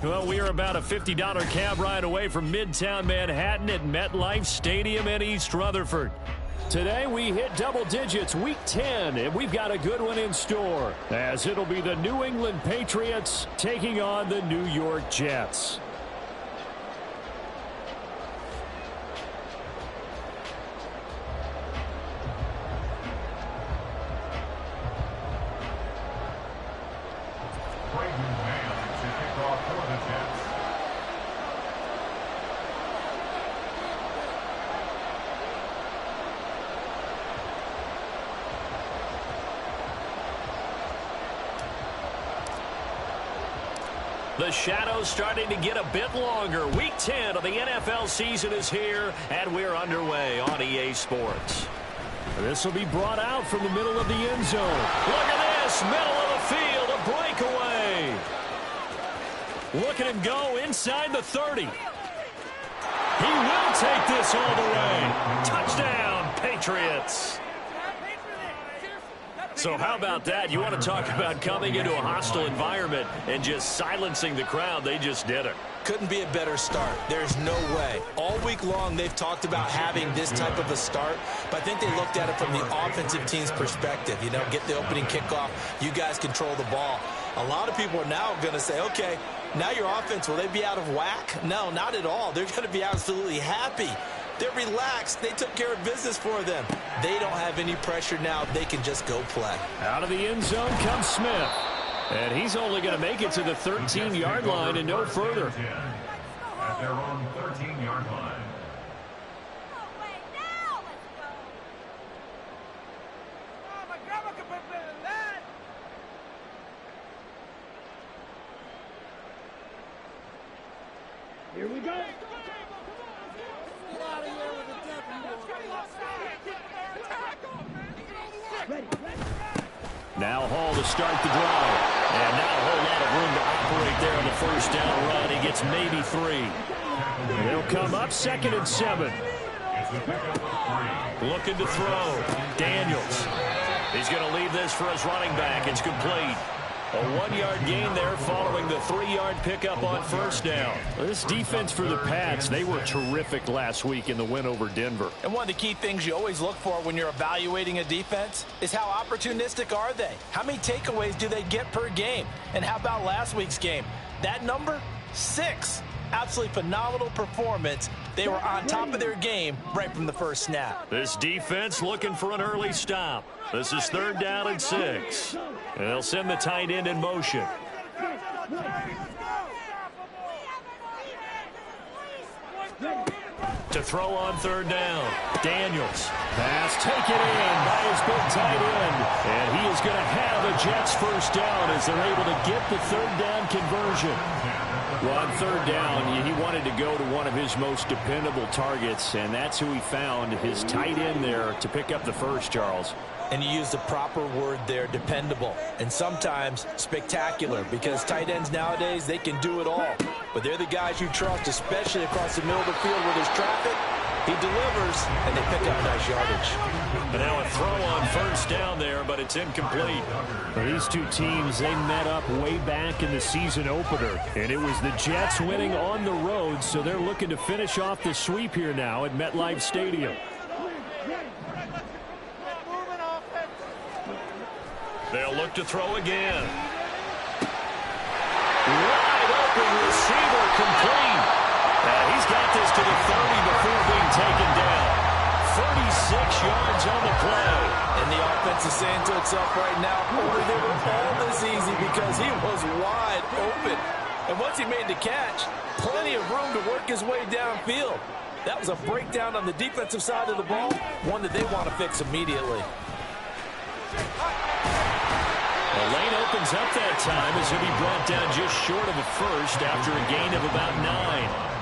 Well, we are about a $50 cab ride away from Midtown Manhattan at MetLife Stadium in East Rutherford. Today we hit double digits, week 10, and we've got a good one in store, as it'll be the New England Patriots taking on the New York Jets. The shadow's starting to get a bit longer. Week 10 of the NFL season is here, and we're underway on EA Sports. This will be brought out from the middle of the end zone. Look at this, middle of the field, a breakaway. Look at him go inside the 30. He will take this all the way. Touchdown, Patriots. So how about that? You want to talk about coming into a hostile environment and just silencing the crowd. They just did it. Couldn't be a better start. There's no way. All week long, they've talked about having this type of a start, but I think they looked at it from the offensive team's perspective. You know, get the opening kickoff. You guys control the ball. A lot of people are now going to say, okay, now your offense, will they be out of whack? No, not at all. They're going to be absolutely happy. They're relaxed. They took care of business for them. They don't have any pressure now. They can just go play. Out of the end zone comes Smith. And he's only going to make it to the 13-yard line and no further. At their own 13-yard line. Here we go. Now Hall to start the drive. And not a whole lot of room to operate there on the first down run. He gets maybe 3. They'll come up 2nd and 7. Looking to throw. Daniels. He's going to leave this for his running back. It's complete. A 1-yard gain there following the 3-yard pickup on first down. This defense for the Pats, they were terrific last week in the win over Denver. And one of the key things you always look for when you're evaluating a defense is how opportunistic are they? How many takeaways do they get per game? And how about last week's game? That number? 6. Absolutely phenomenal performance. They were on top of their game right from the first snap. This defense looking for an early stop. This is 3rd down and 6. And they'll send the tight end in motion. To throw on 3rd down. Daniels. Pass taken in by his big tight end. And he is going to have a Jets first down as they're able to get the 3rd down conversion. Well, on 3rd down, he wanted to go to one of his most dependable targets, and that's who he found, his tight end there, to pick up the first, Charles. And you use the proper word there, dependable, and sometimes spectacular, because tight ends nowadays, they can do it all. But they're the guys you trust, especially across the middle of the field where there's traffic. He delivers, and they pick up nice yardage. And now a throw on first down there, but it's incomplete. Well, these two teams, they met up way back in the season opener, and it was the Jets winning on the road, so they're looking to finish off the sweep here now at MetLife Stadium. They'll look to throw again. Wide open receiver, complete. He's got this to the 30 before being taken down. 36 yards on the play. And the offense is saying to itself right now, oh, they were all this easy because he was wide open. And once he made the catch, plenty of room to work his way downfield. That was a breakdown on the defensive side of the ball, one that they want to fix immediately. The lane opens up that time as he'll be brought down just short of a first after a gain of about 9.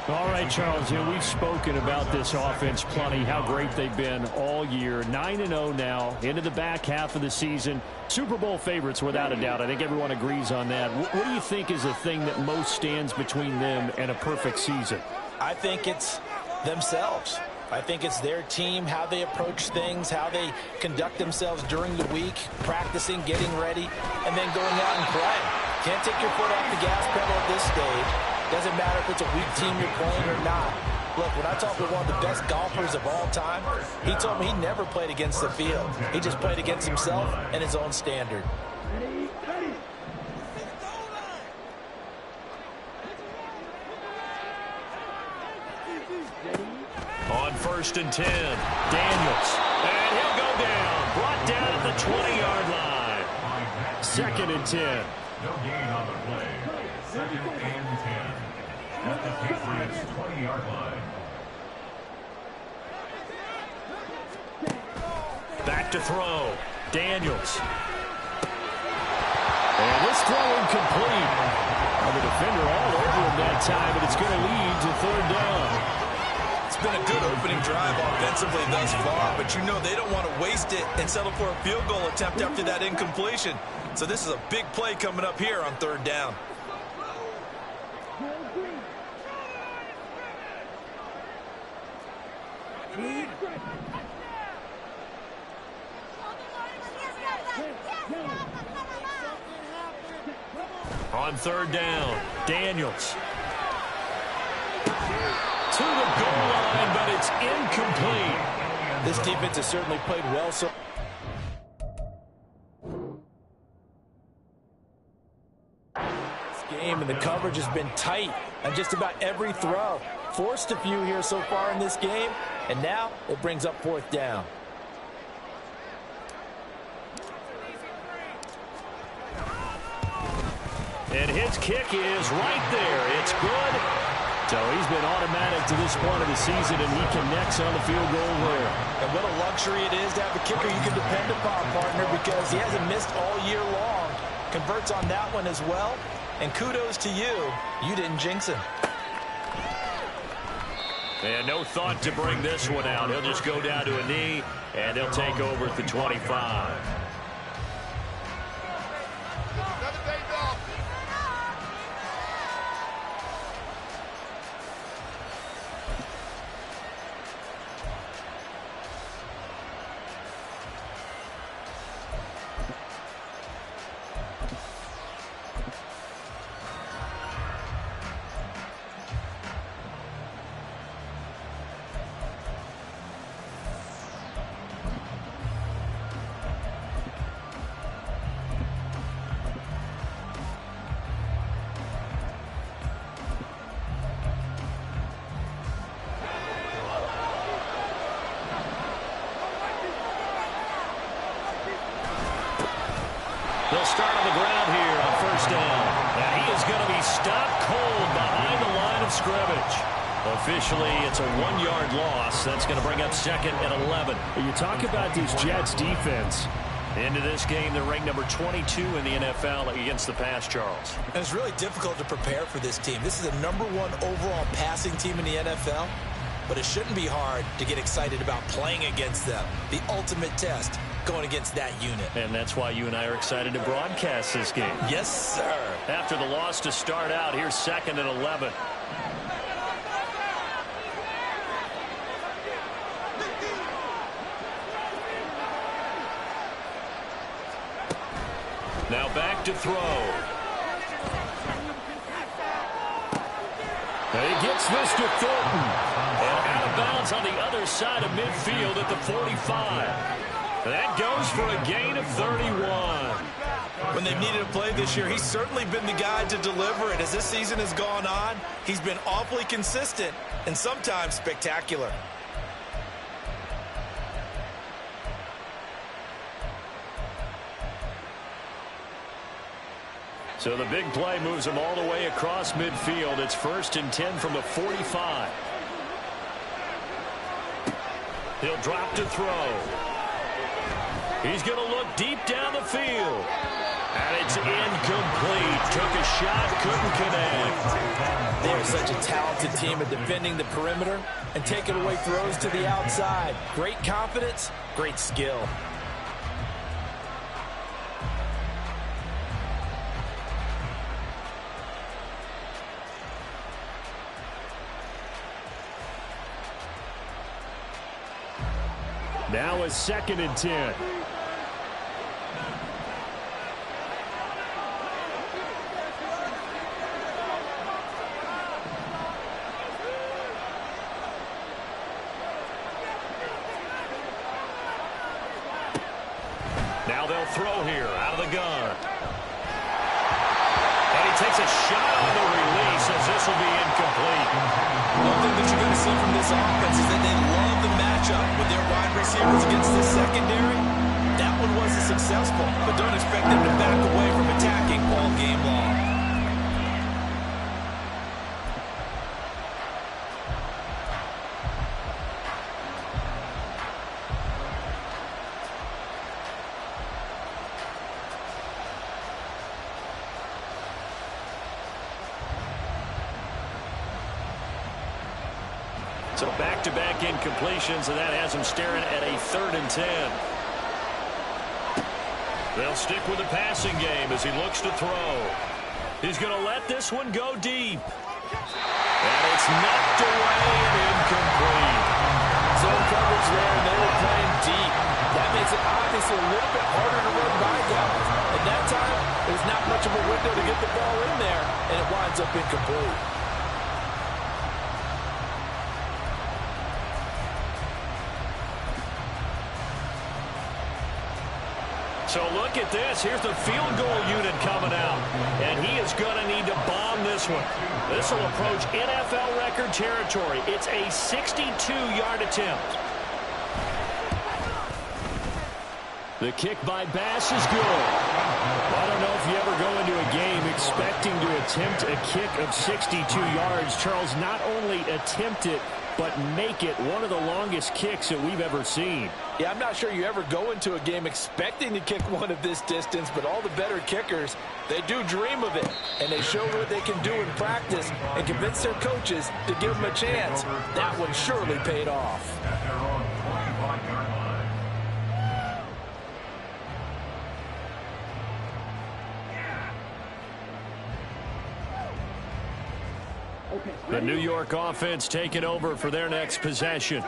All right, Charles, we've spoken about this offense plenty, how great they've been all year. 9-0 now, into the back half of the season. Super Bowl favorites, without a doubt. I think everyone agrees on that. What do you think is the thing that most stands between them and a perfect season? I think it's themselves. I think it's their team, how they approach things, how they conduct themselves during the week, practicing, getting ready, and then going out and playing. Can't take your foot off the gas pedal at this stage. Doesn't matter if it's a weak team you're playing or not. Look, when I talk with one of the best golfers of all time, he told me he never played against the field. He just played against himself and his own standard. On 1st and 10, Daniels. And he'll go down. Brought down at the 20-yard line. 2nd and 10. No gain on the play. 2nd and 10. At the Patriots' 20-yard line. Back to throw. Daniels. And this throw incomplete. Well, the defender all over him that time, but it's going to lead to 3rd down. It's been a good opening drive offensively thus far, but you know they don't want to waste it and settle for a field goal attempt after that incompletion. So this is a big play coming up here on 3rd down. On 3rd down, Daniels. To the goal line, but it's incomplete. This defense has certainly played well so. This game and the coverage has been tight on just about every throw. Forced a few here so far in this game, and now it brings up 4th down. And his kick is right there. It's good. So he's been automatic to this point of the season, and he connects on the field goal there. And what a luxury it is to have a kicker you can depend upon, partner, because he hasn't missed all year long. Converts on that one as well. And kudos to you. You didn't jinx him. And no thought to bring this one out. He'll just go down to a knee, and he'll take over at the 25. They'll start on the ground here on 1st down. And he is going to be stopped cold behind the line of scrimmage. Officially, it's a 1-yard loss. That's going to bring up 2nd and 11. You talk about this Jets defense. Into this game, they're ranked number 22 in the NFL against the pass, Charles. And it's really difficult to prepare for this team. This is the #1 overall passing team in the NFL. But it shouldn't be hard to get excited about playing against them. The ultimate test, going against that unit. And that's why you and I are excited to broadcast this game. Yes, sir. After the loss to start out, here's 2nd and 11. Now back to throw. And he gets this to Thornton. And out of bounds on the other side of midfield at the 45. That goes for a gain of 31. When they've needed a play this year, he's certainly been the guy to deliver it. As this season has gone on, he's been awfully consistent and sometimes spectacular. So the big play moves him all the way across midfield. It's 1st and 10 from the 45. He'll drop to throw. He's going to look deep down the field. And it's incomplete. Took a shot, couldn't connect. They're such a talented team at defending the perimeter and taking away throws to the outside. Great confidence, great skill. Now a 2nd and 10. throw here out of the gun. And he takes a shot on the release as this will be incomplete. One thing that you're going to see from this offense is that they love the matchup with their wide receivers against the secondary. That one wasn't successful, but don't expect them to back away from attacking all game long. So back-to-back incompletions, and that has him staring at a 3rd and 10. They'll stick with the passing game as he looks to throw. He's going to let this one go deep. And it's knocked away and incomplete. Zone coverage there, and they were playing deep. That makes it obviously a little bit harder to run by guys. At that time, there's not much of a window to get the ball in there, and it winds up incomplete. So look at this. Here's the field goal unit coming out. And he is going to need to bomb this one. This will approach NFL record territory. It's a 62-yard attempt. The kick by Bass is good. I don't know if you ever go into a game expecting to attempt a kick of 62 yards. Charles, not only attempt it, but make it one of the longest kicks that we've ever seen. Yeah, I'm not sure you ever go into a game expecting to kick one of this distance, but all the better kickers, they do dream of it, and they show what they can do in practice and convince their coaches to give them a chance. That one surely paid off. At their own 25-yard line. The New York offense taking over for their next possession.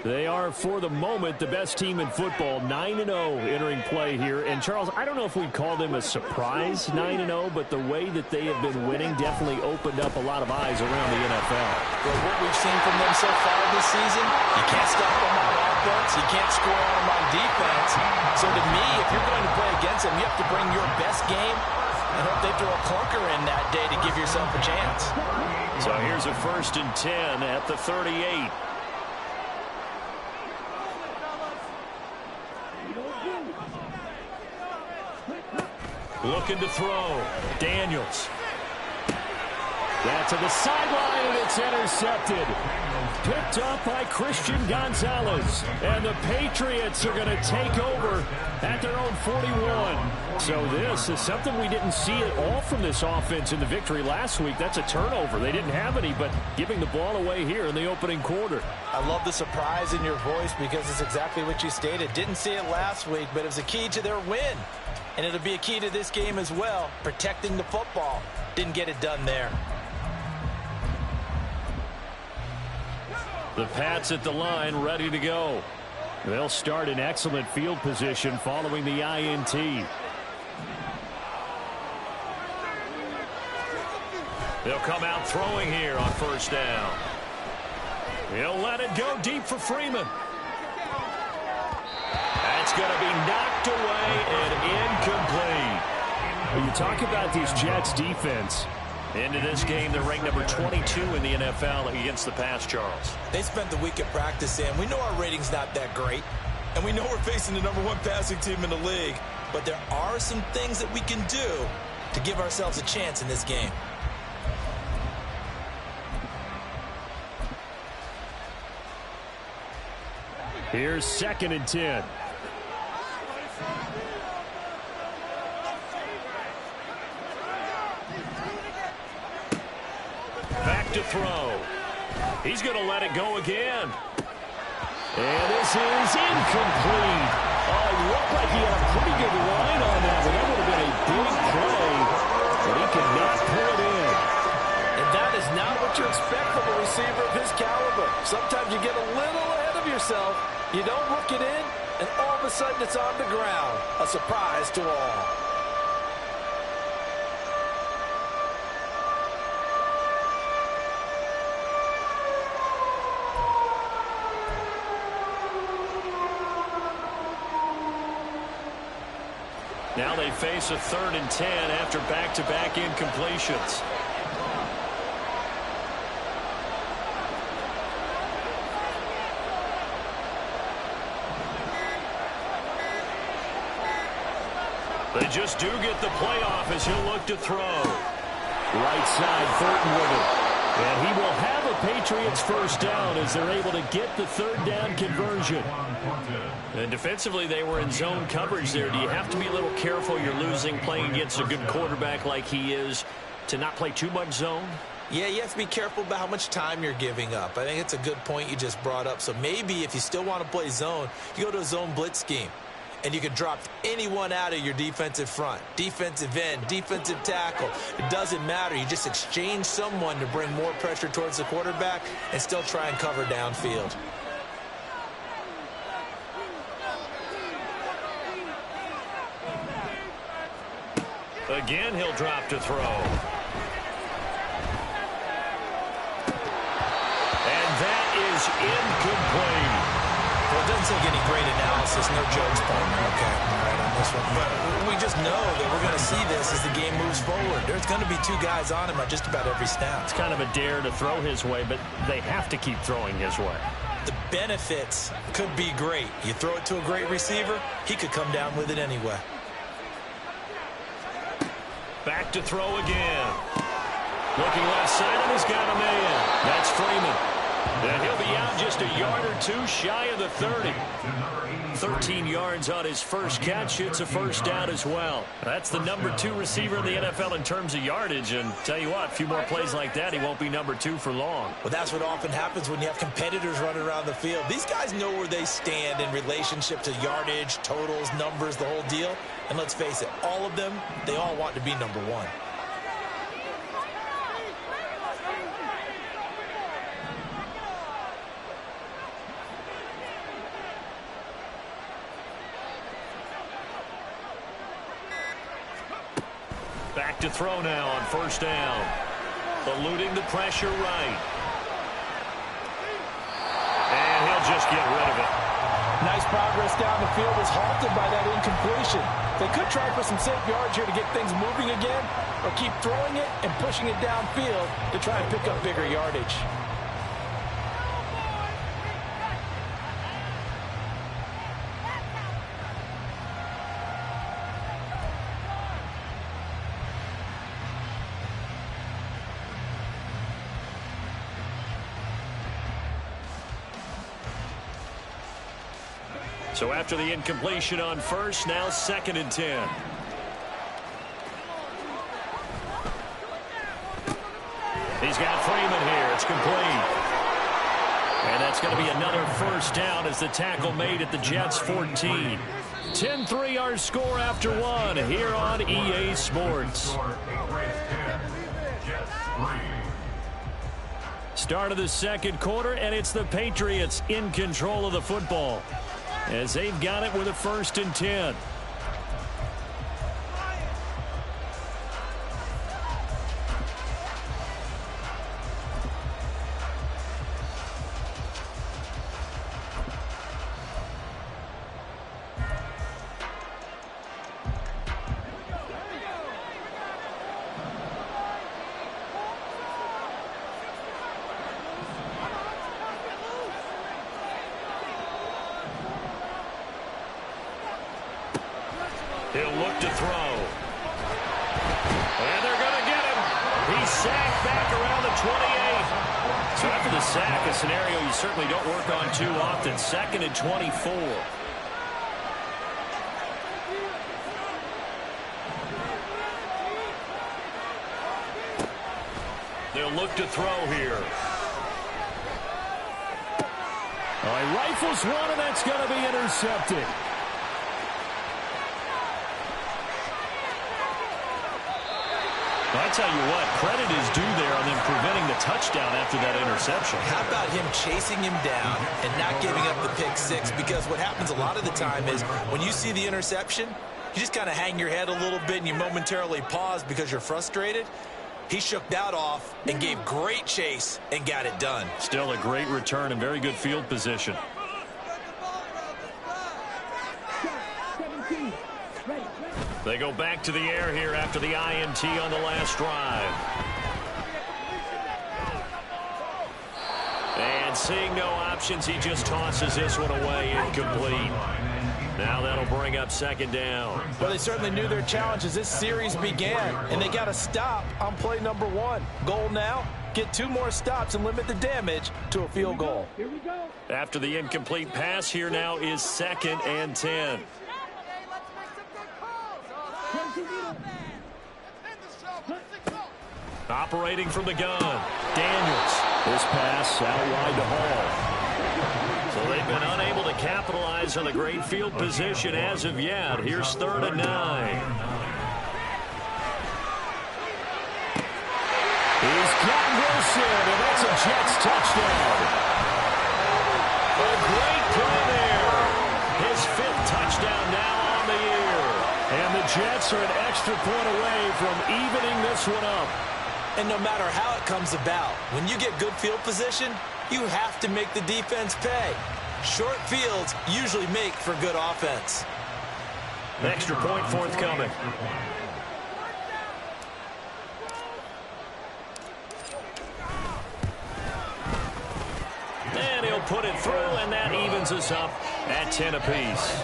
They are, for the moment, the best team in football, 9-0 entering play here. And, Charles, I don't know if we'd call them a surprise 9-0, but the way that they have been winning definitely opened up a lot of eyes around the NFL. Well, what we've seen from them so far this season, you can't stop them on offense, you can't score on them on defense. So, to me, if you're going to play against them, you have to bring your best game and hope they throw a clunker in that day to give yourself a chance. So here's a 1st and 10 at the 38. Looking to throw. Daniels. That's to the sideline, and it's intercepted. Picked up by Christian Gonzalez. And the Patriots are going to take over at their own 41. So this is something we didn't see at all from this offense in the victory last week. That's a turnover. They didn't have any, but giving the ball away here in the opening quarter. I love the surprise in your voice because it's exactly what you stated. Didn't see it last week, but it was a key to their win. And it'll be a key to this game as well, protecting the football. Didn't get it done there. The Pats at the line, ready to go. They'll start in excellent field position following the INT. They'll come out throwing here on 1st down. He'll let it go deep for Freeman. That's going to be knocked away and incomplete. When you talk about this Jets defense, into this game, they're ranked number 22 in the NFL against the pass, Charles. They spent the week at practice, and we know our rating's not that great. And we know we're facing the #1 passing team in the league. But there are some things that we can do to give ourselves a chance in this game. Here's 2nd and 10. Back to throw. He's going to let it go again. And this is incomplete. Oh, it looked like he had a pretty good line on that, but that would have been a big play. But he could not pull it in. And that is not what you expect from a receiver of his caliber. Sometimes you get a little ahead of yourself. You don't look it in, and all of a sudden it's on the ground. A surprise to all. Now they face a 3rd and 10 after back-to-back incompletions. They just do get the playoff as he'll look to throw. Right side, Thornton with it. And he will have a Patriots first down as they're able to get the 3rd down conversion. And defensively, they were in zone coverage there. Do you have to be a little careful? You're losing playing against a good quarterback like he is to not play too much zone? Yeah, you have to be careful about how much time you're giving up. I think it's a good point you just brought up. So maybe if you still want to play zone, you go to a zone blitz scheme. And you can drop anyone out of your defensive front, defensive end, defensive tackle. It doesn't matter. You just exchange someone to bring more pressure towards the quarterback and still try and cover downfield. Again, he'll drop to throw. And that is incomplete. Well, it doesn't take any great analysis. No jokes, partner. Okay, all right on this one. But we just know that we're going to see this as the game moves forward. There's going to be 2 guys on him at just about every snap. It's kind of a dare to throw his way, but they have to keep throwing his way. The benefits could be great. You throw it to a great receiver, he could come down with it anyway. Back to throw again. Looking left side, and he's got a man. That's Freeman. And he'll be out just a yard or 2 shy of the 30. 13 yards on his first catch. It's a first down as well. That's the number 2 receiver in the NFL in terms of yardage. And tell you what, a few more plays like that, he won't be number 2 for long. Well, that's what often happens when you have competitors running around the field. These guys know where they stand in relationship to yardage, totals, numbers, the whole deal. And let's face it, all of them, they all want to be number 1. Back to throw now on first down. Eluding the pressure right. And he'll just get rid of it. Nice progress down the field is halted by that incompletion. They could try for some safe yards here to get things moving again, or keep throwing it and pushing it downfield to try and pick up bigger yardage. So after the incompletion on first, now 2nd and 10. He's got Freeman here. It's complete. And that's going to be another first down as the tackle made at the Jets' 14. 10-3 our score after 1 here on EA Sports. Start of the second quarter, and it's the Patriots in control of the football, as they've got it with a 1st and 10. He'll look to throw. And they're going to get him. He's sacked back around the 28. So after the sack, a scenario you certainly don't work on too often. 2nd and 24. They'll look to throw here. Oh, he rifles one, and that's going to be intercepted. I tell you what, credit is due there on them preventing the touchdown after that interception. How about him chasing him down and not giving up the pick 6? Because what happens a lot of the time is when you see the interception, you just kind of hang your head a little bit and you momentarily pause because you're frustrated. He shook that off and gave great chase and got it done. Still a great return and very good field position. They go back to the air here after the INT on the last drive. And seeing no options, he just tosses this one away, incomplete. Now that'll bring up second down. Well, they certainly knew their challenge as this series began, and they got to stop on play number 1. Goal now, get 2 more stops and limit the damage to a field goal. Here we go. After the incomplete pass, here now is 2nd and 10. Operating from the gun, Daniels. This pass out wide to Hall. So they've been unable to capitalize on the great field position as of yet. Here's 3rd and 9. He's got Wilson, and that's a Jets touchdown. A great play there. His 5th touchdown now on the year. And the Jets are an extra point away from evening this one up. And no matter how it comes about, when you get good field position, you have to make the defense pay. Short fields usually make for good offense. Extra point forthcoming. And he'll put it through, and that evens us up at 10 apiece.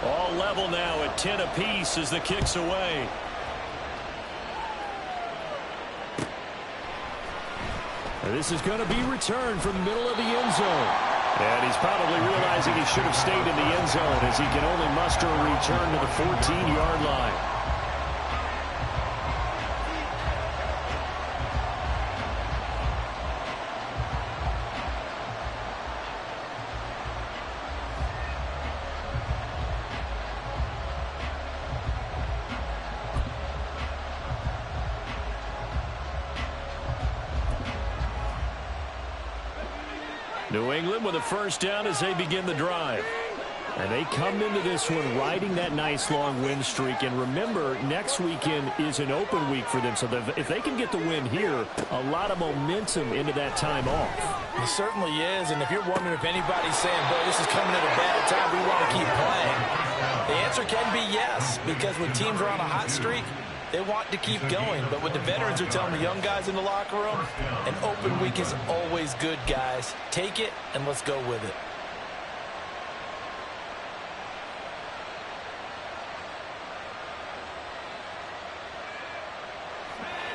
All level now at 10 apiece as the kick's away. This is going to be returned from the middle of the end zone. And he's probably realizing he should have stayed in the end zone as he can only muster a return to the 14-yard line. New England with a first down as they begin the drive. And they come into this one riding that nice long win streak. And remember, next weekend is an open week for them. So if they can get the win here, a lot of momentum into that time off. It certainly is. And if you're wondering if anybody's saying, boy, this is coming at a bad time, we want to keep playing, the answer can be yes. Because when teams are on a hot streak, they want to keep going. But what the veterans are telling the young guys in the locker room, an open week is always good, guys. Take it and let's go with it.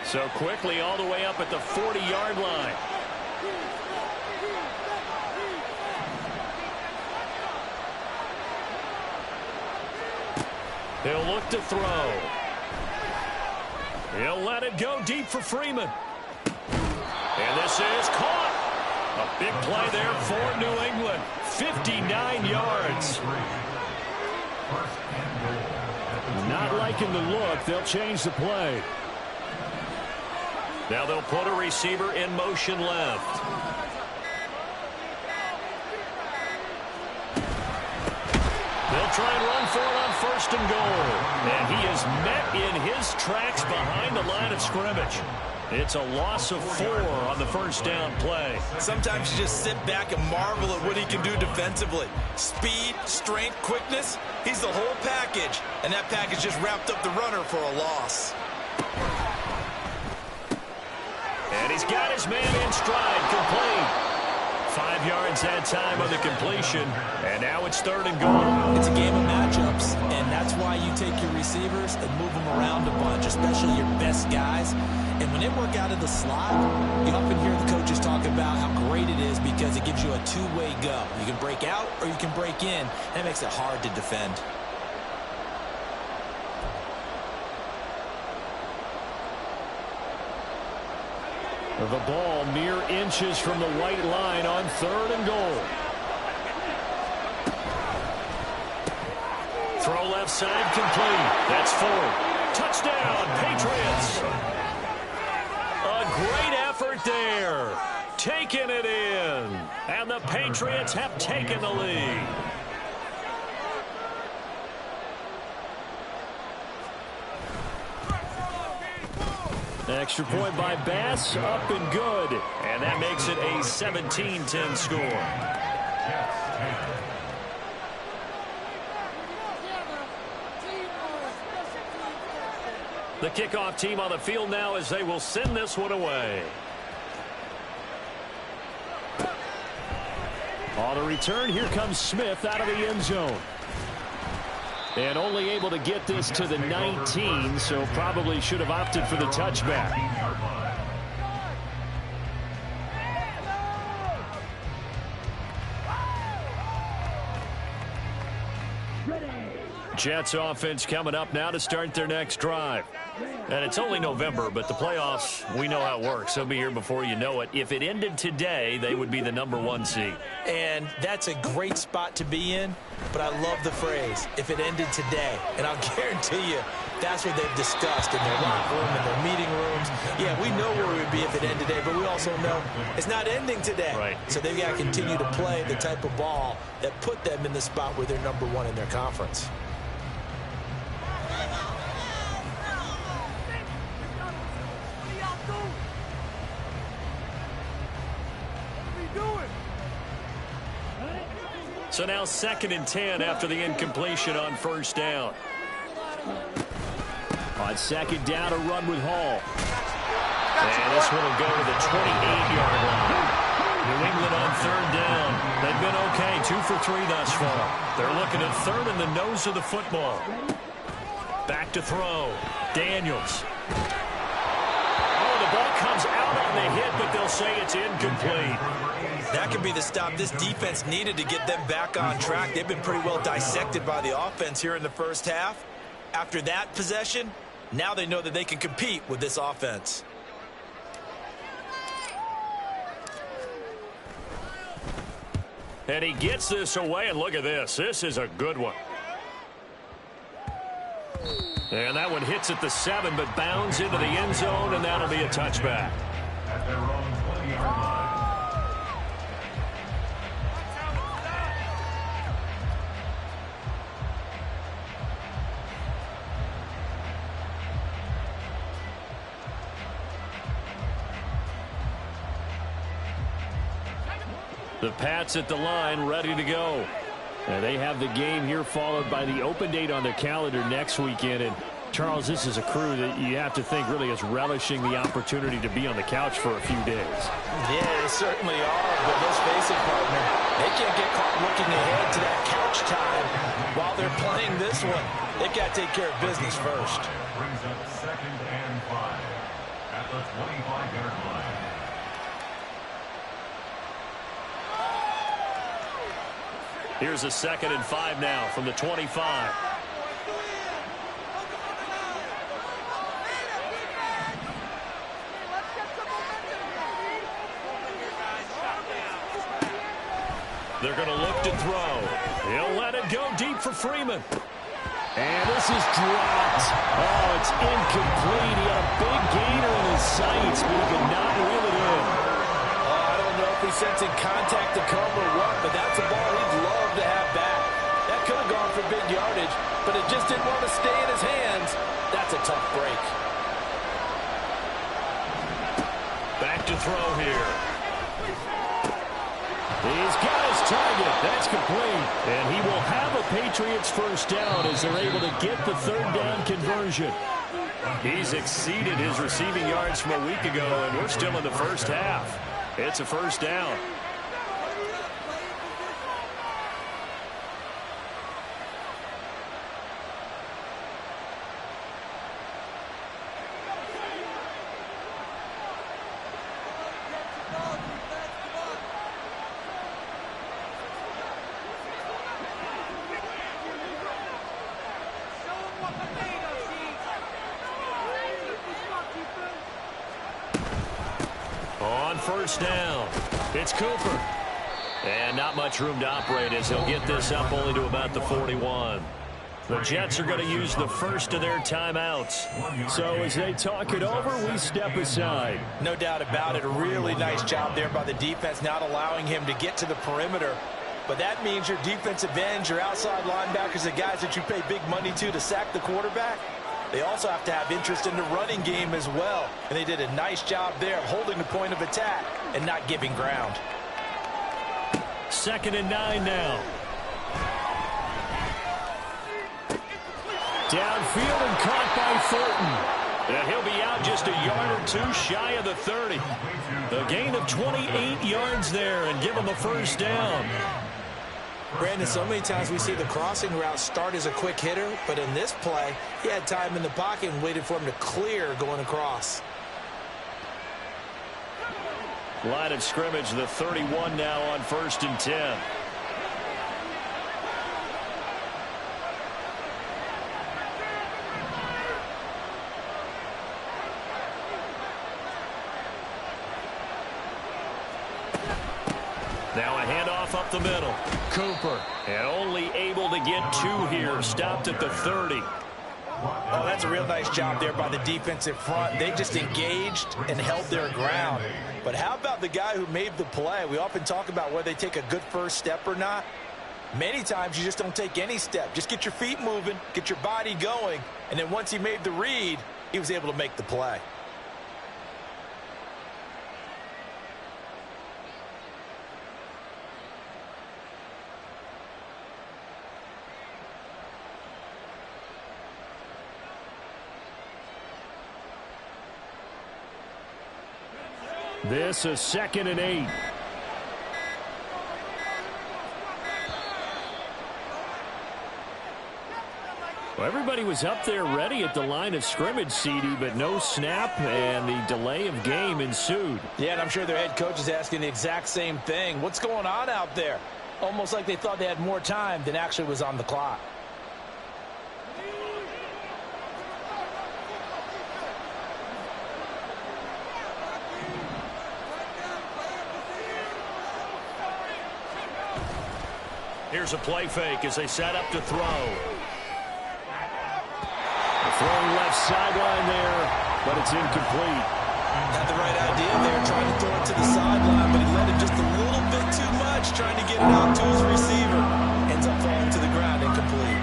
So quickly all the way up at the 40-yard line. He'll look to throw. He'll let it go deep for Freeman. And this is caught. A big play there for New England. 59 yards. Not liking the look. They'll change the play. Now they'll put a receiver in motion left. They'll try and run for it on 1st and goal. And he is met in his tracks behind the line of scrimmage. It's a loss of 4 on the first down play. Sometimes you just sit back and marvel at what he can do defensively. Speed, strength, quickness, he's the whole package. And that package just wrapped up the runner for a loss. And he's got his man in stride, complete. 5 yards that time on the completion, and now it's 3rd and goal. It's a game of matchups, and that's why you take your receivers and move them around a bunch, especially your best guys. And when they work out of the slot, you often hear the coaches talk about how great it is because it gives you a two-way go. You can break out or you can break in, and it makes it hard to defend. The ball mere inches from the white line on 3rd and goal. Throw left side complete. That's 4. Touchdown, Patriots. A great effort there. Taking it in. And the Patriots have taken the lead. Extra point by Bass, up and good. And that makes it a 17-10 score. The kickoff team on the field now as they will send this one away. On the return, here comes Smith out of the end zone. And only able to get this to the 19, so probably should have opted for the touchback. Jets offense coming up now to start their next drive. And it's only November, but the playoffs, we know how it works. They'll be here before you know it. If it ended today, they would be the #1 seed. And that's a great spot to be in, but I love the phrase, if it ended today. And I'll guarantee you, that's what they've discussed in their locker room, in their meeting rooms. Yeah, we know where we would be if it ended today, but we also know it's not ending today. Right. So they've got to continue to play the type of ball that put them in the spot where they're #1 in their conference. So now 2nd and 10 after the incompletion on first down. On 2nd down, a run with Hall. And this one will go to the 28-yard line. New England on 3rd down. They've been okay, 2 for 3 thus far. They're looking at 3rd in the nose of the football. Back to throw. Daniels. Oh, the ball comes out on the hit, but they'll say it's incomplete. That could be the stop this defense needed to get them back on track. They've been pretty well dissected by the offense here in the first half. After that possession, now they know that they can compete with this offense. And he gets this away, and look at this. This is a good one. And that one hits at the 7, but bounds into the end zone, and that'll be a touchback. At their own 20-yard line. The Pats at the line, ready to go. And they have the game here followed by the open date on their calendar next weekend. And Charles, this is a crew that you have to think really is relishing the opportunity to be on the couch for a few days. Yeah, they certainly are, but let's face it, partner. They can't get caught looking ahead to that couch time while they're playing this one. They've got to take care of business first. Brings up 2nd and 5 at the 25-yard line. Here's a 2nd and 5 now from the 25. They're going to look to throw. He'll let it go deep for Freeman. And this is dropped. Oh, it's incomplete. He had a big gainer in his sights, but he could not reel it in. I don't know if he's sensing contact to come or what, but that's a ball he'd love to have back. That could have gone for big yardage, but it just didn't want to stay in his hands. That's a tough break. Back to throw here. He's got his target. That's complete. And he will have a Patriots first down as they're able to get the 3rd down conversion. He's exceeded his receiving yards from a week ago, and we're still in the first half. It's a first down. On first down, it's Cooper. And not much room to operate as he'll get this up only to about the 41. The Jets are going to use the first of their timeouts. So as they talk it over, we step aside. No doubt about it. A really nice job there by the defense, not allowing him to get to the perimeter. But that means your defensive ends, your outside linebackers, the guys that you pay big money to sack the quarterback, they also have to have interest in the running game as well. And they did a nice job there of holding the point of attack and not giving ground. 2nd and 9 now. Downfield and caught by Thornton. And he'll be out just a yard or two shy of the 30. The gain of 28 yards there and give him a first down. Brandon, so many times we see the crossing route start as a quick hitter, but in this play, he had time in the pocket and waited for him to clear going across. Line of scrimmage, the 31 now on 1st and 10. Now a handoff up the middle. Cooper, and only able to get 2 here. Stopped at the 30. Oh, that's a real nice job there by the defensive front. They just engaged and held their ground. But how about the guy who made the play? We often talk about whether they take a good first step or not. Many times you just don't take any step. Just get your feet moving, get your body going, and then once he made the read, he was able to make the play. This is 2nd and 8. Well, everybody was up there ready at the line of scrimmage, CD, but no snap, and the delay of game ensued. Yeah, and I'm sure their head coach is asking the exact same thing. What's going on out there? Almost like they thought they had more time than actually was on the clock. Here's a play fake as they set up to throw. Throwing left sideline there, but it's incomplete. Had the right idea there, trying to throw it to the sideline, but he let it just a little bit too much, trying to get it out to his receiver. Ends up falling to the ground, incomplete.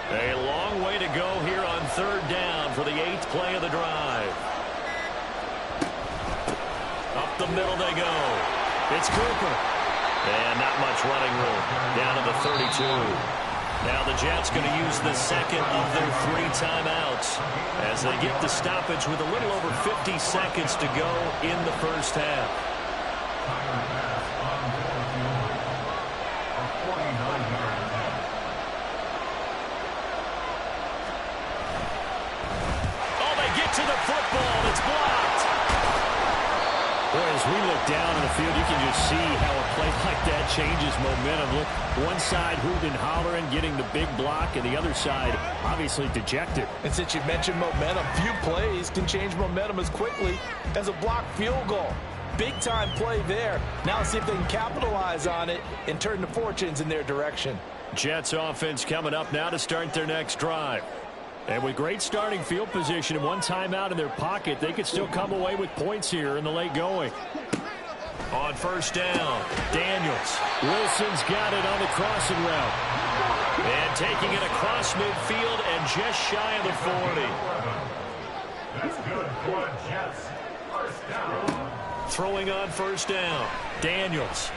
A long way to go here on 3rd down for the 8th play of the drive. Up the middle they go. It's Cooper. And not much running room. Down to the 32. Now the Jets going to use the 2nd of their 3 timeouts as they get the stoppage with a little over 50 seconds to go in the first half. To the football, it's blocked. Boy, as we look down in the field, you can just see how a play like that changes momentum. Look, one side hooting and hollering, getting the big block, and the other side obviously dejected. And since you mentioned momentum, few plays can change momentum as quickly as a blocked field goal. Big-time play there. Now see if they can capitalize on it and turn the fortunes in their direction. Jets offense coming up now to start their next drive. And with great starting field position and 1 timeout in their pocket, they could still come away with points here in the late going. On 1st down, Daniels. Wilson's got it on the crossing route. And taking it across midfield and just shy of the 40. That's good for Jets. First down. Throwing on 1st down, Daniels.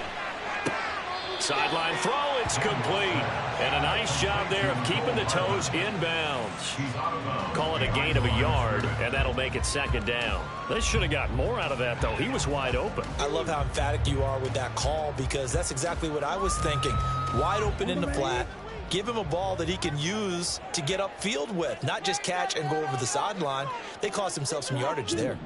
Sideline throw, it's complete. And a nice job there of keeping the toes inbounds. Call it a gain of a yard, and that'll make it 2nd down. They should have got more out of that, though. He was wide open. I love how emphatic you are with that call because that's exactly what I was thinking. Wide open in the flat. Give him a ball that he can use to get upfield with, not just catch and go over the sideline. They cost themselves some yardage there.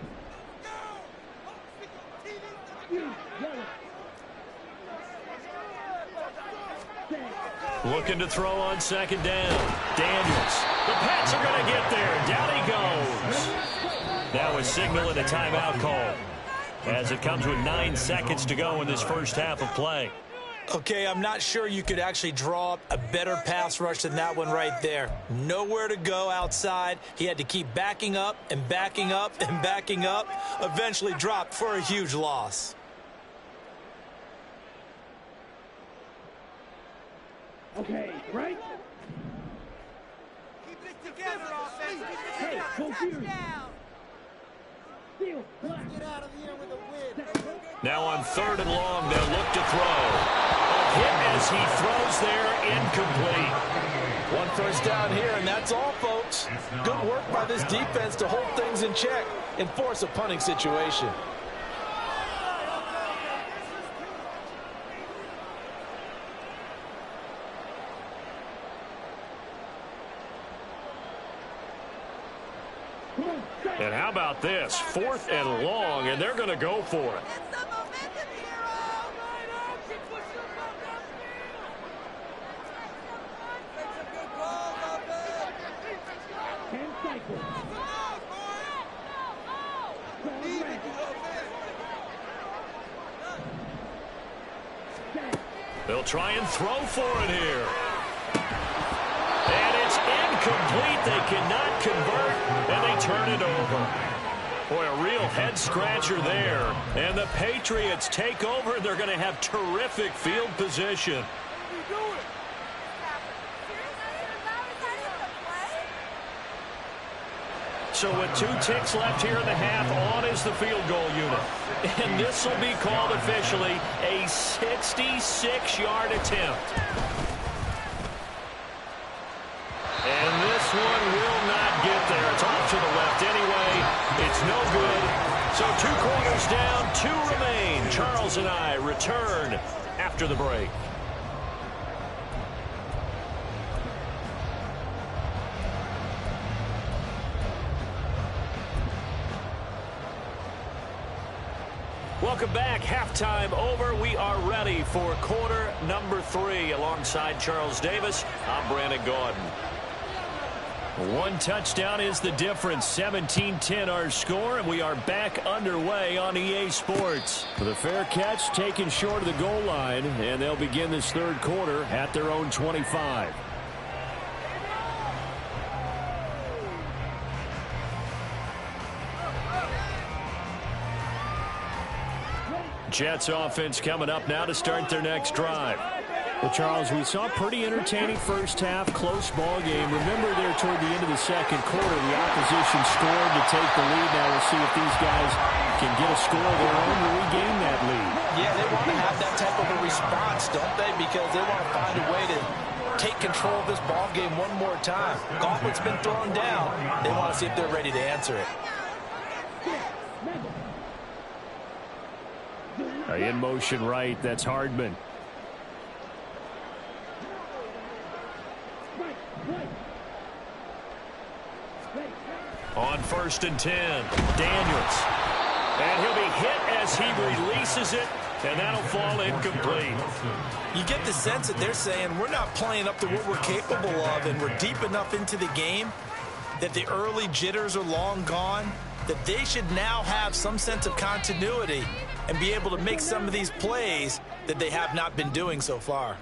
Looking to throw on second down. Daniels. The Pats are going to get there. Down he goes. Now a signal and a timeout call, as it comes with 9 seconds to go in this first half of play. Okay, I'm not sure you could actually draw up a better pass rush than that one right there. Nowhere to go outside. He had to keep backing up and backing up and backing up. Eventually dropped for a huge loss. Okay, right? Keep it together, offense. Hey, go here. Steal, black. Get out of here with a win. Now on 3rd and long, they'll look to throw. A hit as he throws there, incomplete. 1 first down here, and that's all, folks. Good work by this defense to hold things in check and force a punting situation. And how about this? 4th and long, and they're going to go for it. Get some momentum, hero. Make some good calls, offense. 10 cycles. Leave it, offense. They'll try and throw for it here. And it's incomplete. They cannot convert, and they turn it over. Boy, a real head-scratcher there. And the Patriots take over. They're going to have terrific field position. So with 2 ticks left here in the half, on is the field goal unit. And this will be called officially a 66-yard attempt. And this one will not get there. It's off to the left anyway. It's no good. So 2 quarters down, 2 remain. Charles and I return after the break. Welcome back. Halftime over. We are ready for quarter number 3. Alongside Charles Davis, I'm Brandon Gaudin. 1 touchdown is the difference. 17-10 our score, and we are back underway on EA Sports. The fair catch taken short of the goal line, and they'll begin this 3rd quarter at their own 25. Jets offense coming up now to start their next drive. Well, Charles, we saw a pretty entertaining first half, close ball game. Remember there toward the end of the 2nd quarter, the opposition scored to take the lead. Now we'll see if these guys can get a score of their own to regain that lead. Yeah, they want to have that type of a response, don't they? Because they want to find a way to take control of this ball game one more time. Gauntlet's been thrown down. They want to see if they're ready to answer it. In motion right, that's Hardman. On 1st and 10, Daniels. And he'll be hit as he releases it, and that'll fall incomplete. You get the sense that they're saying we're not playing up to what we're capable of, and we're deep enough into the game that the early jitters are long gone, that they should now have some sense of continuity and be able to make some of these plays that they have not been doing so far.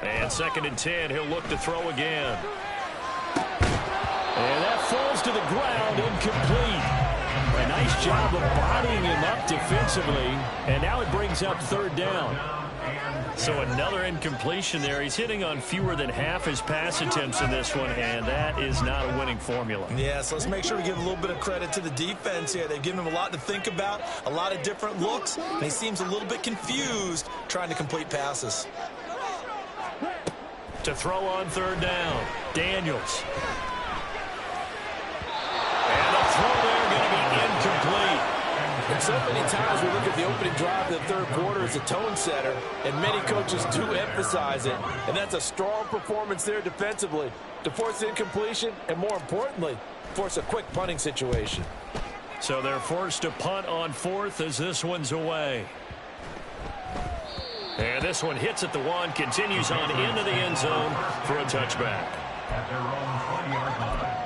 And 2nd and 10, he'll look to throw again. And that falls to the ground, incomplete. A nice job of bodying him up defensively, and now it brings up 3rd down. So another incompletion there. He's hitting on fewer than half his pass attempts in this one, and that is not a winning formula. Yeah, so let's make sure we give a little bit of credit to the defense here. They've given him a lot to think about, a lot of different looks, and he seems a little bit confused trying to complete passes. To throw on 3rd down, Daniels. And the throw there going to be incomplete. And so many times we look at the opening drive of the third quarter as a tone setter, and many coaches do emphasize it. And that's a strong performance there defensively to force incompletion and, more importantly, force a quick punting situation. So they're forced to punt on fourth as this one's away. And this one hits at the one, continues on into the end zone for a touchback. At their own 20-yard line.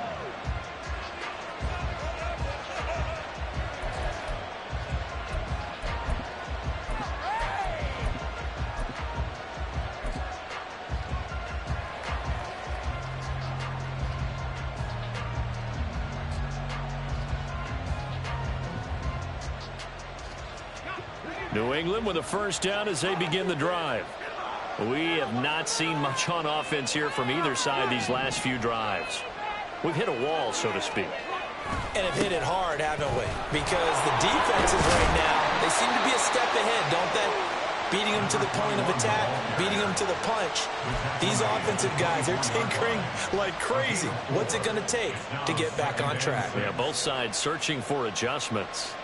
New England with a first down as they begin the drive. We have not seen much on offense here from either side these last few drives. We've hit a wall, so to speak. And have hit it hard, haven't we? Because the defenses right now, they seem to be a step ahead, don't they? Beating them to the point of attack, beating them to the punch. These offensive guys, they're tinkering like crazy. What's it going to take to get back on track? Yeah, both sides searching for adjustments.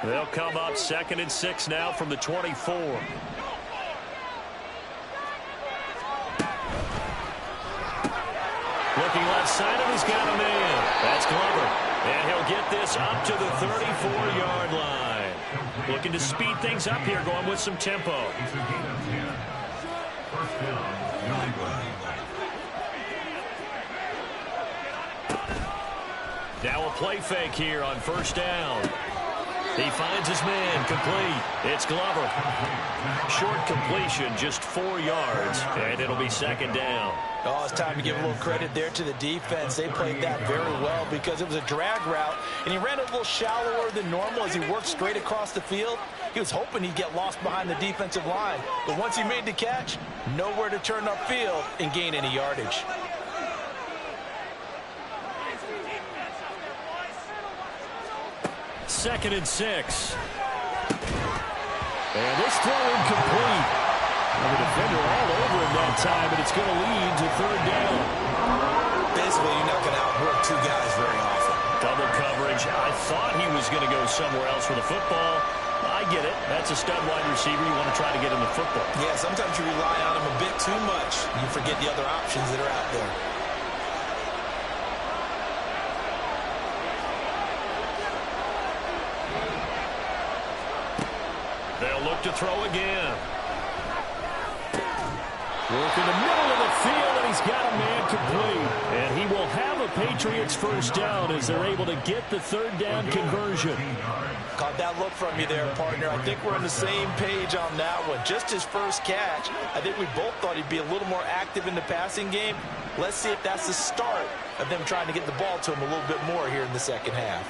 They'll come up 2nd and 6 now from the 24. Looking left side of, he's got a man. That's Glover. And he'll get this up to the 34-yard line. Looking to speed things up here, going with some tempo. It's a gain of 10. First down, New England. Now a play fake here on first down. He finds his man, complete. It's Glover. Short completion, just 4 yards, and it'll be 2nd down. Oh, it's time to give a little credit there to the defense. They played that very well because it was a drag route, and he ran a little shallower than normal as he worked straight across the field. He was hoping he'd get lost behind the defensive line, but once he made the catch, nowhere to turn upfield and gain any yardage. 2nd and 6. And this throw incomplete. And the defender all over him that time, and it's going to lead to 3rd down. Basically, you're not going to outwork two guys very often. Double coverage. I thought he was going to go somewhere else with the football. I get it. That's a stud wide receiver. You want to try to get him the football. Yeah, sometimes you rely on him a bit too much. You forget the other options that are out there. They'll look to throw again. Work in the middle of the field, and he's got a man complete. And he will have a Patriots first down as they're able to get the 3rd down conversion. Caught that look from you there, partner. I think we're on the same page on that one. Just his first catch. I think we both thought he'd be a little more active in the passing game. Let's see if that's the start of them trying to get the ball to him a little bit more here in the second half.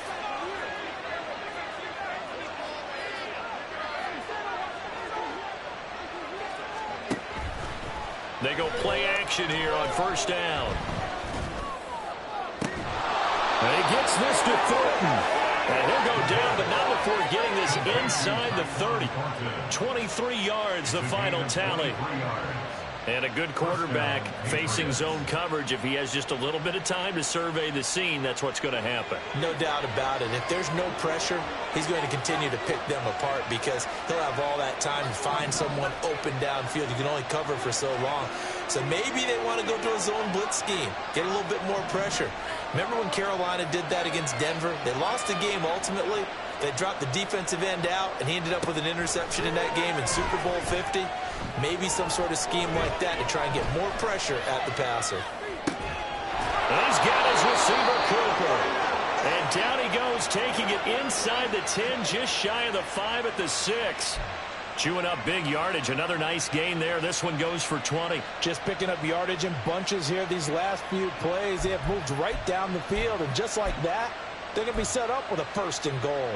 They go play action here on first down. And he gets this to Thornton. And he'll go down, but not before getting this inside the 30. 23 yards, the final tally. And a good quarterback facing zone coverage. If he has just a little bit of time to survey the scene, that's what's going to happen. No doubt about it. If there's no pressure, he's going to continue to pick them apart because he'll have all that time to find someone open downfield. You can only cover for so long. So maybe they want to go to a zone blitz scheme, get a little bit more pressure. Remember when Carolina did that against Denver? They lost the game ultimately. They dropped the defensive end out, and he ended up with an interception in that game in Super Bowl 50. Maybe some sort of scheme like that to try and get more pressure at the passer. He's got his receiver, Cooper. And down he goes, taking it inside the 10, just shy of the 5 at the 6. Chewing up big yardage. Another nice gain there. This one goes for 20. Just picking up yardage in bunches here these last few plays. They have moved right down the field, and just like that, they're going to be set up with a 1st and goal.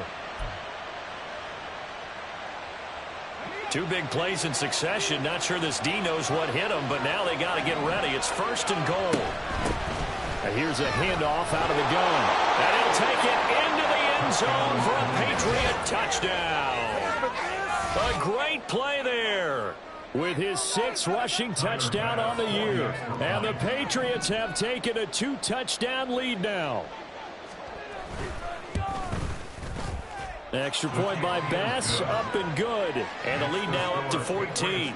2 big plays in succession. Not sure this D knows what hit him, but now they got to get ready. It's 1st and goal. And here's a handoff out of the gun. And he'll take it into the end zone for a Patriot touchdown. A great play there. With his 6th rushing touchdown on the year. And the Patriots have taken a 2-touchdown lead now. Extra point by Bass, up and good. And the lead now up to 14.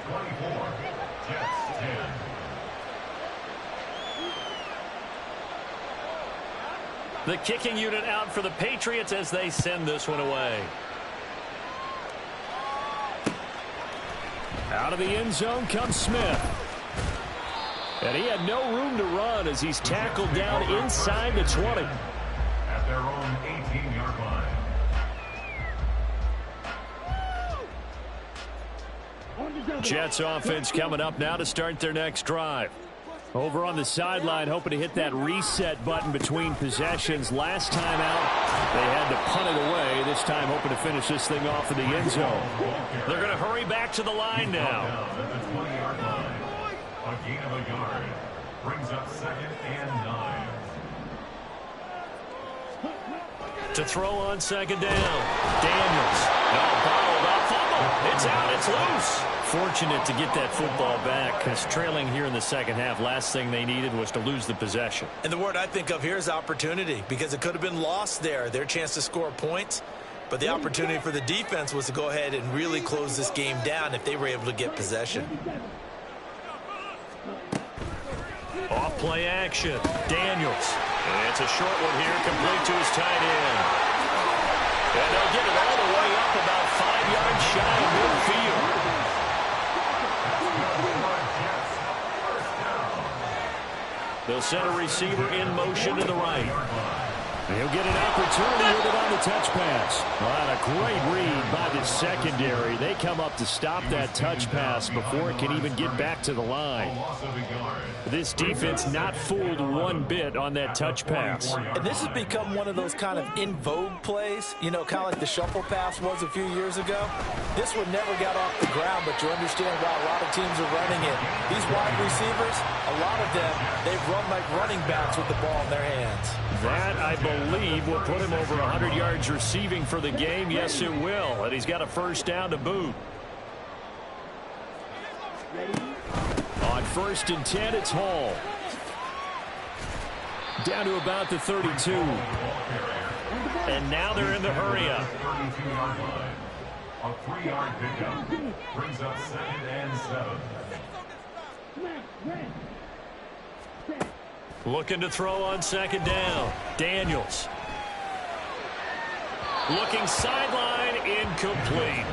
The kicking unit out for the Patriots as they send this one away. Out of the end zone comes Smith. And he had no room to run as he's tackled down inside the 20. At their own 18-yard line. Jets offense coming up now to start their next drive. Over on the sideline, hoping to hit that reset button between possessions. Last time out, they had to punt it away. This time, hoping to finish this thing off in the end zone. They're going to hurry back to the line now. At the 20-yard line. A gain of a yard. Brings up 2nd and 9. To throw on 2nd down. Daniels. Now bottled up. Fumble. It's out. It's loose. Fortunate to get that football back because trailing here in the second half, last thing they needed was to lose the possession. And the word I think of here is opportunity, because it could have been lost there. Their chance to score points. But the opportunity for the defense was to go ahead and really close this game down if they were able to get possession. Off play action. Daniels. And it's a short one here, complete to his tight end. And they'll get it all the way up about 5 yards shy of midfield. They'll send a receiver in motion to the right. He'll get an opportunity with it on the touch pass. Well, a great read by the secondary. They come up to stop that touch pass before it can even get back to the line. This defense not fooled one bit on that touch pass. And this has become one of those kind of in vogue plays, you know, kind of like the shuffle pass was a few years ago. This one never got off the ground, but you understand why a lot of teams are running it. These wide receivers, a lot of them, they've run like running backs with the ball in their hands. That, I believe, will put him over 100 yards receiving for the game. Yes, it will. And he's got a first down to boot. On 1st and 10, it's Hall. Down to about the 32. And now they're in the hurry-up. 32-yard line. A 3-yard pickup. Brings up 2nd and 7. Looking to throw on 2nd down. Daniels. Looking sideline, incomplete.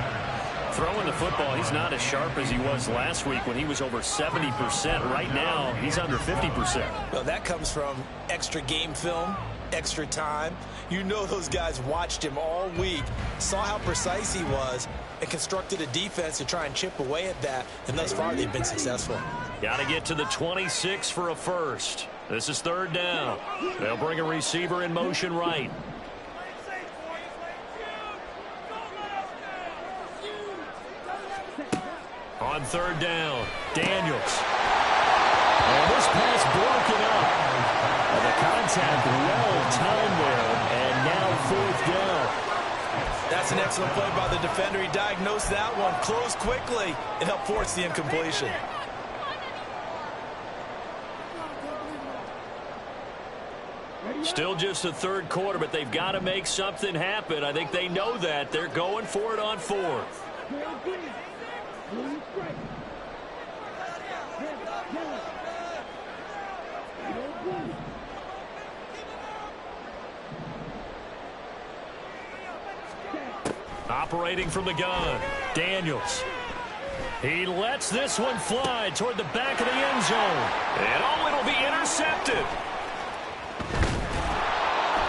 Throwing the football, he's not as sharp as he was last week when he was over 70%. Right now, he's under 50%. Well, that comes from extra game film, extra time. You know those guys watched him all week, saw how precise he was, and constructed a defense to try and chip away at that, and thus far they've been successful. Got to get to the 26 for a first. This is 3rd down. They'll bring a receiver in motion right. On 3rd down, Daniels. And this pass broken up. And the contact well timed there, and now 4th down. That's an excellent play by the defender. He diagnosed that one, closed quickly, and helped force the incompletion. Still just the 3rd quarter, but they've got to make something happen. I think they know that. They're going for it on 4th. Operating from the gun, Daniels. He lets this one fly toward the back of the end zone. And oh, it'll be intercepted.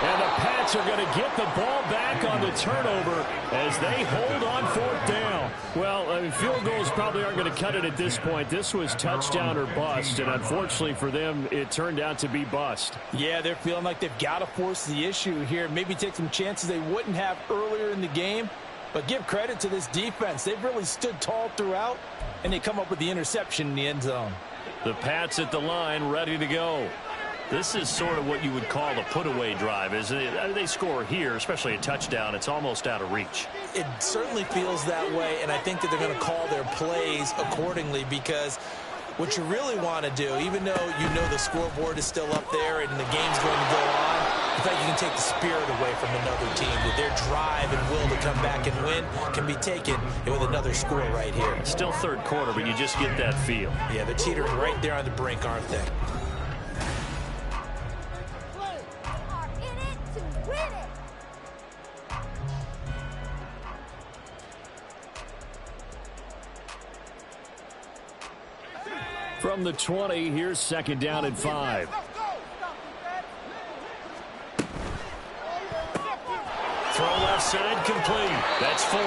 And the Pats are going to get the ball back on the turnover as they hold on 4th down. Well, I mean, field goals probably aren't going to cut it at this point. This was touchdown or bust, and unfortunately for them, it turned out to be bust. Yeah, they're feeling like they've got to force the issue here. Maybe take some chances they wouldn't have earlier in the game. But give credit to this defense. They've really stood tall throughout, and they come up with the interception in the end zone. The Pats at the line, ready to go. This is sort of what you would call the put-away drive, isn't it? They score here, especially a touchdown. It's almost out of reach. It certainly feels that way, and I think that they're going to call their plays accordingly, because what you really want to do, even though you know the scoreboard is still up there and the game's going to go on, in fact, you can take the spirit away from another team. That their drive and will to come back and win can be taken with another score right here. It's still third quarter, but you just get that feel. Yeah, they're teetering right there on the brink, aren't they? From the 20, here's second down and 5. Throw left side complete. That's 4.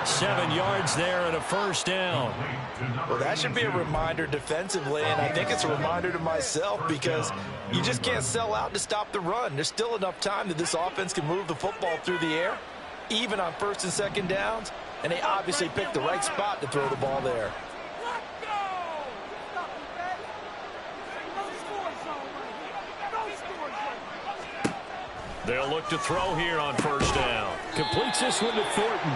7 yards there and a first down. Well, that should be a reminder defensively, and I think it's a reminder to myself, because you just can't sell out to stop the run. There's still enough time that this offense can move the football through the air, even on first and second downs, and they obviously picked the right spot to throw the ball there. They'll look to throw here on first down. Completes this one to Thornton.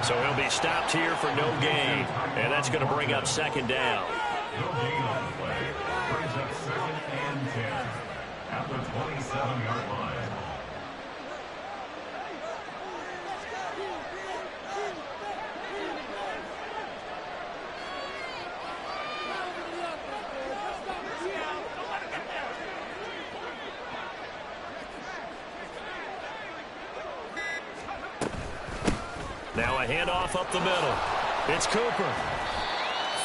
So he'll be stopped here for no gain. And that's going to bring up second down. No gain on the play. Brings up 2nd and 10 at the 27-yard line. Now a handoff up the middle. It's Cooper.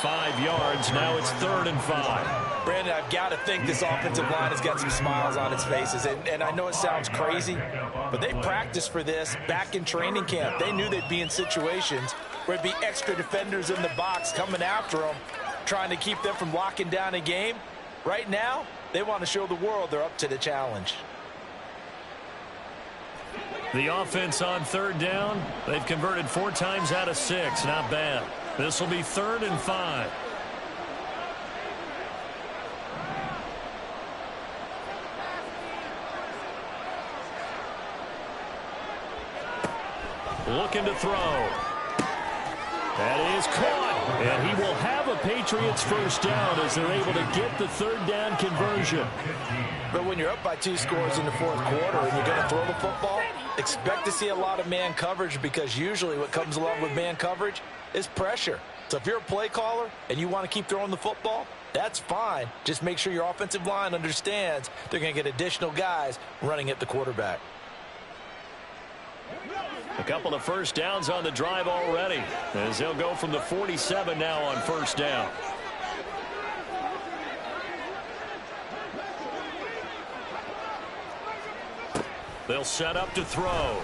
5 yards. Now it's 3rd and 5. Brandon, I've got to think this offensive line has got some smiles on its faces. And I know it sounds crazy, but they practiced for this back in training camp. They knew they'd be in situations where there'd be extra defenders in the box coming after them, trying to keep them from locking down a game. Right now, they want to show the world they're up to the challenge. The offense on 3rd down. They've converted 4 times out of 6. Not bad. This will be 3rd and 5. Looking to throw. That is caught. And he will have a Patriots first down as they're able to get the 3rd down conversion. But when you're up by 2 scores in the 4th quarter and you're going to throw the football, expect to see a lot of man coverage, because usually what comes along with man coverage is pressure. So if you're a play caller and you want to keep throwing the football, that's fine. Just make sure your offensive line understands they're going to get additional guys running at the quarterback. A couple of first downs on the drive already, as they'll go from the 47 now on first down. They'll set up to throw.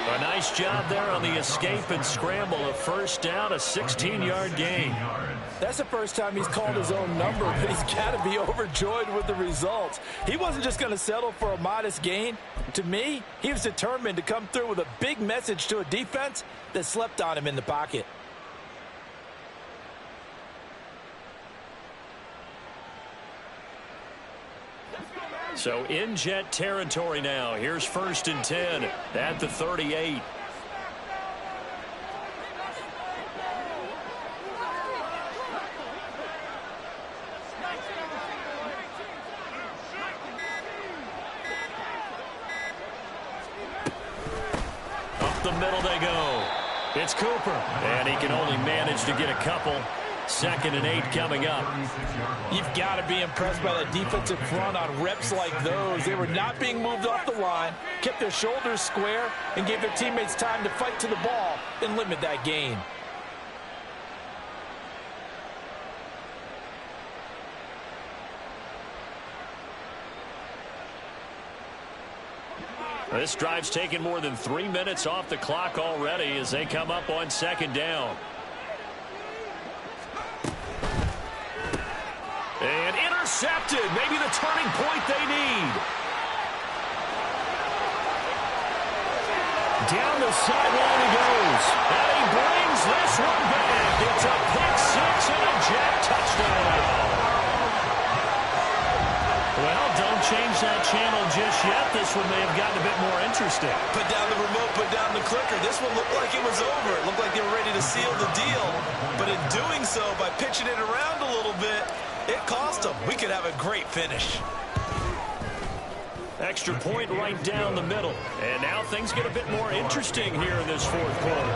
A nice job there on the escape and scramble. A first down, a 16-yard gain. That's the first time he's called his own number, but he's got to be overjoyed with the results. He wasn't just going to settle for a modest gain. To me, he was determined to come through with a big message to a defense that slept on him in the pocket. So in Jet territory now. Here's 1st and 10 at the 38. Up the middle they go. It's Cooper. And he can only manage to get a couple. 2nd and 8 coming up. You've got to be impressed by the defensive front on reps like those. They were not being moved off the line, kept their shoulders square, and gave their teammates time to fight to the ball and limit that gain. This drive's taken more than 3 minutes off the clock already as they come up on 2nd down. And intercepted. Maybe the turning point they need. Down the sideline he goes. And he brings this one back. It's a pick 6 and a Jet touchdown. this one may have gotten a bit more interesting. Put down the remote, put down the clicker. This one looked like it was over. It looked like they were ready to seal the deal. But in doing so, by pitching it around a little bit, it cost them. We could have a great finish. Extra point right down the middle. And now things get a bit more interesting here in this fourth quarter.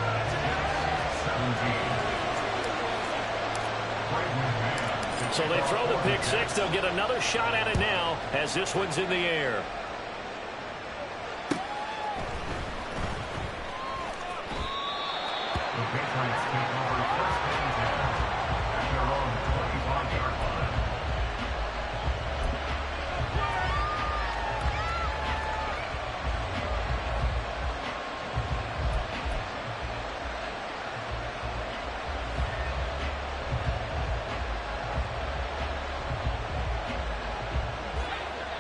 So they throw the pick six. They'll get another shot at it now as this one's in the air. The Patriots take over first and 10 at their own 25-yard line.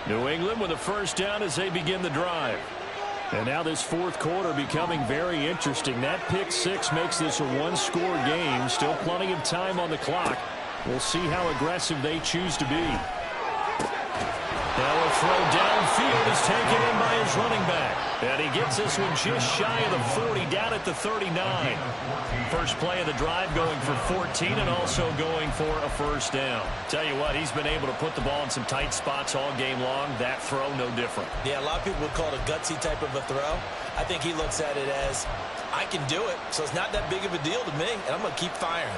New England with a first down as they begin the drive. And now this fourth quarter becoming very interesting. That pick six makes this a one-score game. Still plenty of time on the clock. We'll see how aggressive they choose to be. Now a throw downfield is taken in by his running back. And he gets this one just shy of the 40, down at the 39. First play of the drive going for 14 and also going for a first down. Tell you what, he's been able to put the ball in some tight spots all game long. That throw, no different. Yeah, a lot of people would call it a gutsy type of a throw. I think he looks at it as, I can do it, so it's not that big of a deal to me, and I'm going to keep firing.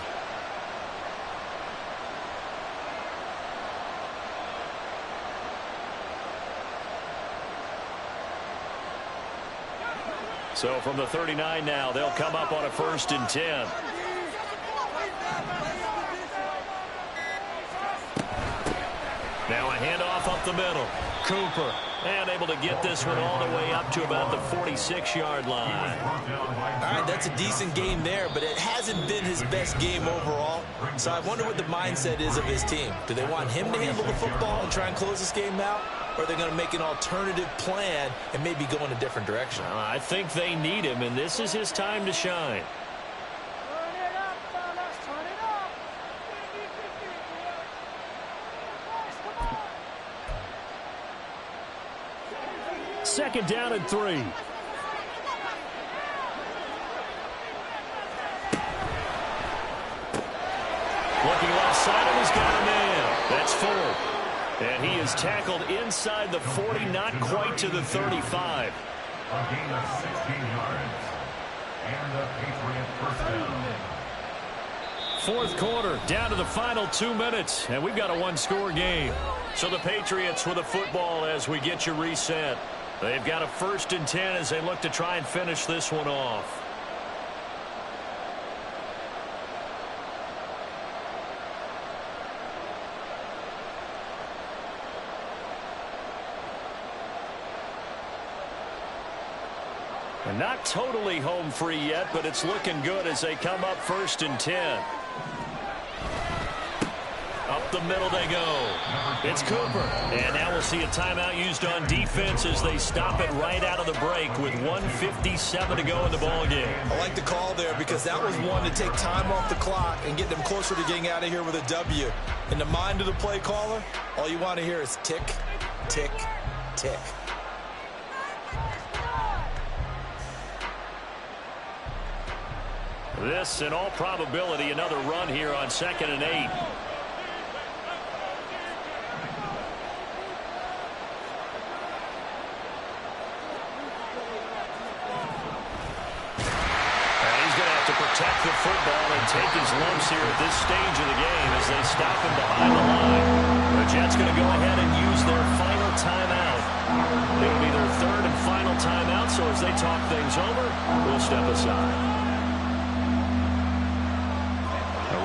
So from the 39 now, they'll come up on a first and 10. Now a handoff up the middle. Cooper, and able to get this one all the way up to about the 46-yard line. All right, that's a decent game there, but it hasn't been his best game overall. So I wonder what the mindset is of his team. Do they want him to handle the football and try and close this game out? Or are they going to make an alternative plan and maybe go in a different direction? I think they need him, and this is his time to shine. Turn it up, fellas. Turn it up. Second down and 3. Looking left side of his got a man. That's Ford. And he is tackled inside the 40, not quite to the 35. A gain of 16 yards. And a Patriot first down. Fourth quarter, down to the final 2 minutes, and we've got a one-score game. So the Patriots with the football as we get you reset. They've got a first and 10 as they look to try and finish this one off. And not totally home free yet, but it's looking good as they come up first and 10. Up the middle they go. It's Cooper. And now we'll see a timeout used on defense as they stop it right out of the break with 1:57 to go in the ballgame. I like the call there because that was one to take time off the clock and get them closer to getting out of here with a W. In the mind of the play caller, all you want to hear is tick, tick, tick. This, in all probability, another run here on 2nd and 8. Protect the football and take his lumps here at this stage of the game as they stop him behind the line. The Jets going to go ahead and use their final timeout. It'll be their third and final timeout, so as they talk things over, we'll step aside.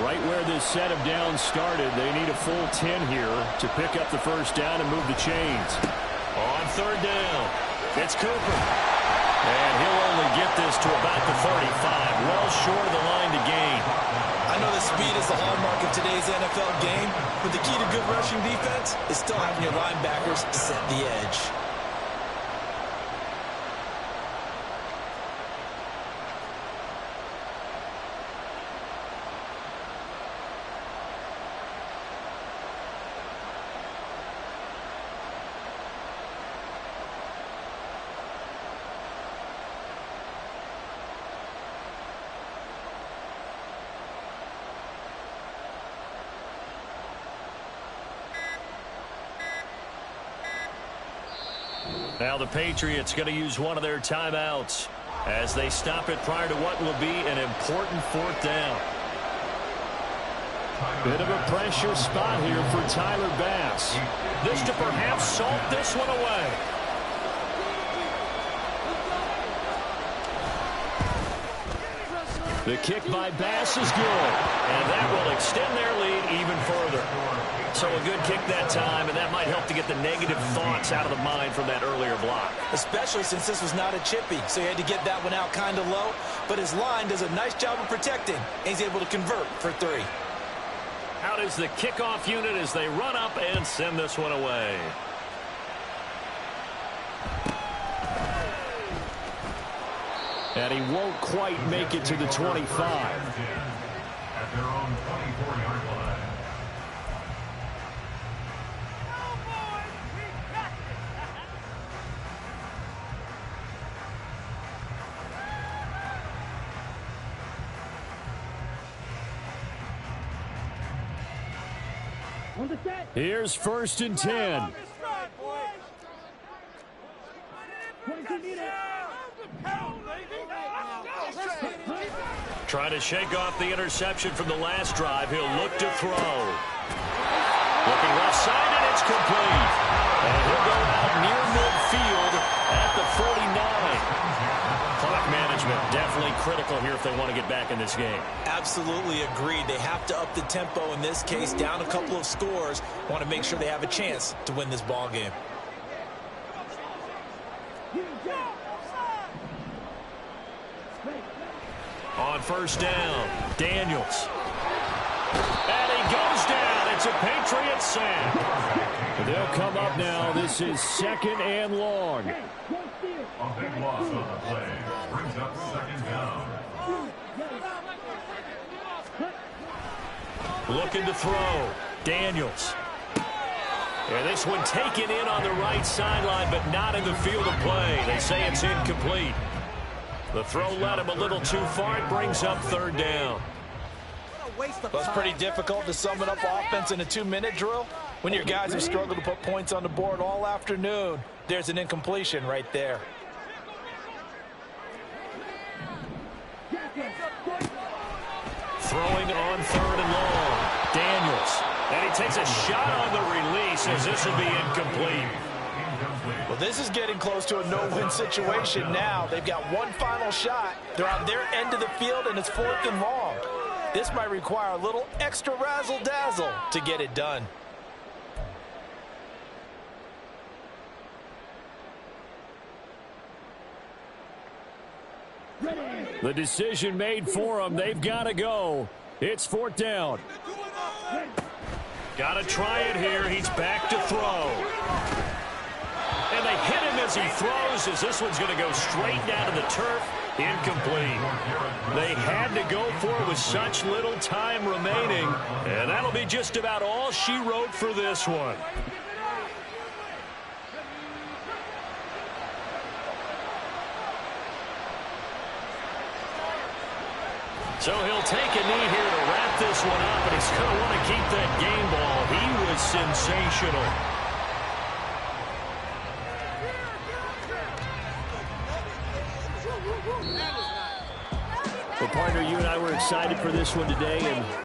Right where this set of downs started, they need a full 10 here to pick up the first down and move the chains. On third down, it's Cooper. And he'll only get this to about the 35, well short of the line to gain. I know the speed is the hallmark of today's NFL game, but the key to good rushing defense is still having your linebackers set the edge. Now the Patriots going to use one of their timeouts as they stop it prior to what will be an important fourth down. Bit of a pressure spot here for Tyler Bass. This to perhaps salt this one away. The kick by Bass is good, and that will extend their lead even further. So a good kick that time, and that might help to get the negative thoughts out of the mind from that earlier block. Especially since this was not a chippy, so he had to get that one out kind of low. But his line does a nice job of protecting, and he's able to convert for 3. Out is the kickoff unit as they run up and send this one away. And he won't quite make it to the 25. At their own 24-yard line. Here's 1st and 10. Trying to shake off the interception from the last drive. He'll look to throw. Looking left side, and it's complete. And he'll go out near midfield at the 49. Clock management definitely critical here if they want to get back in this game. Absolutely agreed. They have to up the tempo in this case, down a couple of scores. Want to make sure they have a chance to win this ball game. On 1st down, Daniels. And he goes down. It's a Patriot sack. They'll come up now. This is 2nd and long. A big loss on the play. Brings up 2nd down. Looking to throw. Daniels. And this one taken in on the right sideline, but not in the field of play. They say it's incomplete. The throw led him a little too far. It brings up 3rd down. Well, it's pretty difficult to sum it up offense in a 2-minute drill when your guys have struggled to put points on the board all afternoon. There's an incompletion right there. Throwing on 3rd and long. Daniels. And he takes a shot on the release as this will be incomplete. Well, this is getting close to a no-win situation now. They've got one final shot. They're on their end of the field, and it's 4th and long. This might require a little extra razzle-dazzle to get it done. The decision made for them. They've got to go. It's 4th down. Got to try it here. He's back to throw. And they hit him as he throws, as this one's going to go straight down to the turf. Incomplete. They had to go for it with such little time remaining. And that'll be just about all she wrote for this one. So he'll take a knee here to wrap this one up, and he's going to want to keep that game ball. He was sensational. Well, partner, you and I were excited for this one today, and